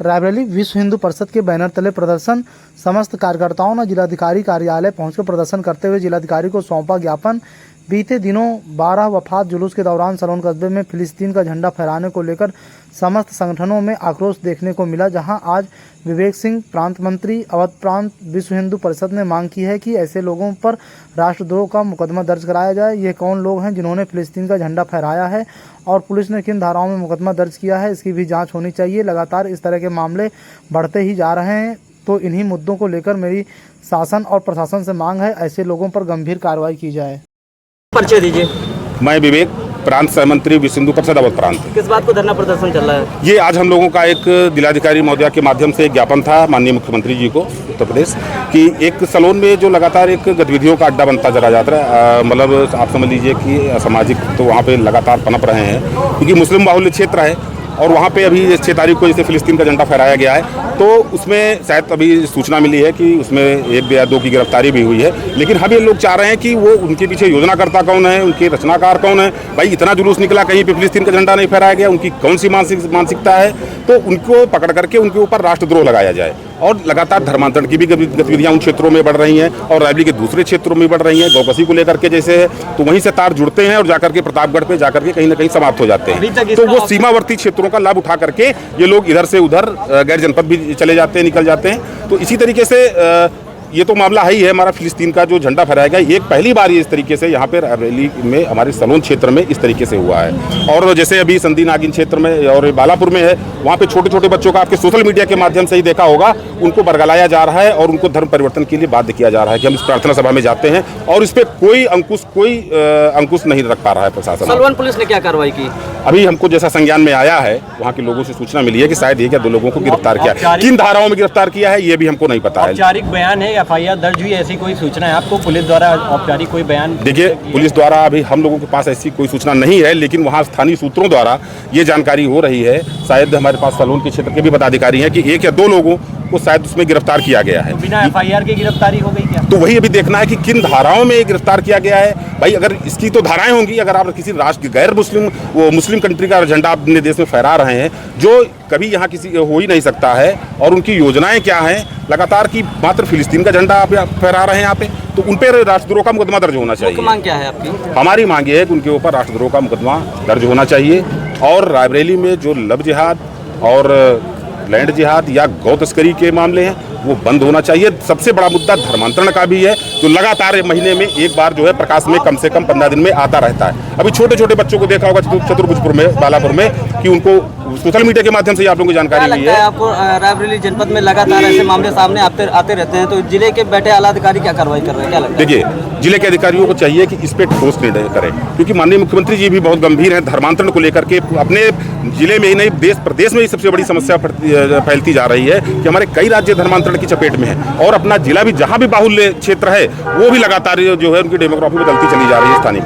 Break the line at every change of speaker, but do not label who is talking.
रायबरेली विश्व हिंदू परिषद के बैनर तले प्रदर्शन। समस्त कार्यकर्ताओं ने जिलाधिकारी कार्यालय पहुंचकर प्रदर्शन करते हुए जिलाधिकारी को सौंपा ज्ञापन। बीते दिनों 12 वफात जुलूस के दौरान सलोन कस्बे में फिलिस्तीन का झंडा फहराने को लेकर समस्त संगठनों में आक्रोश देखने को मिला, जहां आज विवेक सिंह प्रांत मंत्री अवध प्रांत विश्व हिंदू परिषद ने मांग की है कि ऐसे लोगों पर राष्ट्रद्रोह का मुकदमा दर्ज कराया जाए। ये कौन लोग हैं जिन्होंने फिलिस्तीन का झंडा फहराया है और पुलिस ने किन धाराओं में मुकदमा दर्ज किया है, इसकी भी जांच होनी चाहिए। लगातार इस तरह के मामले बढ़ते ही जा रहे हैं, तो इन्हीं मुद्दों को लेकर मेरी शासन और प्रशासन से मांग है, ऐसे लोगों पर गंभीर कार्रवाई की जाए।
परिचय दीजिए।
मैं विवेक प्रांत सहमंत्री विश्व हिंदू परिषद अवध प्रांत।
किस बात को धरना प्रदर्शन चल रहा है?
ये आज हम लोगों का एक जिलाधिकारी महोदया के माध्यम से एक ज्ञापन था माननीय मुख्यमंत्री जी को उत्तर प्रदेश कि एक सलोन में जो लगातार एक गतिविधियों का अड्डा बनता चला जाता है, मतलब आप समझ लीजिए कि असामाजिक तो वहाँ पे लगातार पनप रहे हैं, क्योंकि मुस्लिम बाहुल्य क्षेत्र है और वहाँ पे अभी 6 तारीख को जैसे फिलिस्तीन का झंडा फहराया गया है, तो उसमें शायद अभी सूचना मिली है कि उसमें 1 या 2 की गिरफ्तारी भी हुई है। लेकिन हम ये लोग चाह रहे हैं कि वो उनके पीछे योजनाकर्ता कौन है, उनके रचनाकार कौन है। भाई इतना जुलूस निकला, कहीं पे फिलिस्तीन का झंडा नहीं फहराया गया, उनकी कौन सी मानसिकता है, तो उनको पकड़ करके उनके ऊपर राष्ट्रद्रोह लगाया जाए। और लगातार धर्मांतरण की भी गतिविधियां उन क्षेत्रों में बढ़ रही हैं और रायबरेली के दूसरे क्षेत्रों में बढ़ रही हैं। गौकसी को लेकर के जैसे है, तो वहीं से तार जुड़ते हैं और जाकर के प्रतापगढ़ पे जाकर के कहीं ना कहीं समाप्त हो जाते हैं। तो वो सीमावर्ती क्षेत्रों का लाभ उठा करके ये लोग इधर से उधर गैर जनपद भी चले जाते हैं, निकल जाते हैं। तो इसी तरीके से ये तो मामला है ही है हमारा फिलिस्तीन का जो झंडा फहराया गया, एक पहली बार इस तरीके से यहाँ पे रायबरेली में हमारे सलोन क्षेत्र में इस तरीके से हुआ है। और जैसे अभी संदी नागिन क्षेत्र में और बालापुर में है, वहाँ पे छोटे छोटे बच्चों का आपके सोशल मीडिया के माध्यम से ही देखा होगा, उनको बरगलाया जा रहा है और उनको धर्म परिवर्तन के लिए बाध्य किया जा रहा है कि हम इस प्रार्थना सभा में जाते हैं, और इस पर कोई अंकुश नहीं रख पा रहा है प्रशासन।
सलवन पुलिस ने क्या कार्रवाई की?
अभी हमको जैसा संज्ञान में आया है, वहाँ के लोगों से सूचना मिली है कि शायद 1 या 2 लोगों को गिरफ्तार किया है। किन धाराओं में गिरफ्तार किया है ये भी हमको नहीं पता है।
औपचारिक बयान है, FIR दर्ज हुई, ऐसी कोई सूचना है आपको? पुलिस द्वारा औपचारिक कोई बयान?
देखिए, पुलिस द्वारा अभी हम लोगों के पास ऐसी कोई सूचना नहीं है, लेकिन वहाँ स्थानीय सूत्रों द्वारा ये जानकारी हो रही है, शायद हमारे पास सलोन के क्षेत्र के भी पदाधिकारी हैं, कि 1 या 2 लोगों को शायद उसमें गिरफ्तार किया गया है।
बिना FIR की गिरफ्तारी हो गई क्या?
तो वही अभी देखना है कि किन धाराओं में गिरफ्तार किया गया है। भाई अगर इसकी तो धाराएं होंगी, अगर आप किसी राष्ट्र गैर मुस्लिम कंट्री का झंडा अपने देश में फहरा रहे हैं, जो कभी यहाँ किसी हो ही नहीं सकता है, और उनकी योजनाएं क्या हैं लगातार की मात्र फिलिस्तीन का झंडा आप फहरा रहे हैं यहाँ पे, तो उन पर राष्ट्रद्रोह का मुकदमा दर्ज होना चाहिए।
मांग क्या है आपकी?
हमारी मांग ये है कि उनके ऊपर राष्ट्रद्रोह का मुकदमा दर्ज होना चाहिए, और रायबरेली में जो लव जिहाद और लैंड जिहाद या गौ तस्करी के मामले हैं वो बंद होना चाहिए। सबसे बड़ा मुद्दा धर्मांतरण का भी है, जो लगातार महीने में एक बार जो है प्रकाश में कम से कम 15 दिन में आता रहता है। अभी छोटे छोटे बच्चों को देखा होगा चतुर्भुजपुर में, बालापुर में, कि उनको सोशल मीडिया के माध्यम से आप लोगों को जानकारी मिली है।
आपको रायबरेली जनपद में लगातार ऐसे मामले सामने आते रहते हैं, तो जिले के बैठे आला अधिकारी क्या कार्रवाई कर रहे हैं, क्या लगता है?
देखिए, जिले के अधिकारियों को चाहिए कि इस पे ठोस निर्णय करें, क्योंकि माननीय मुख्यमंत्री जी भी बहुत गंभीर हैं धर्मांतरण को लेकर के। अपने जिले में ही नहीं, देश प्रदेश में ही सबसे बड़ी समस्या फैलती जा रही है कि हमारे कई राज्य धर्मांतरण की चपेट में है, और अपना जिला भी जहाँ भी बाहुल्य क्षेत्र है वो भी लगातार जो है उनकी डेमोग्राफी बदलती चली जा रही है स्थानीय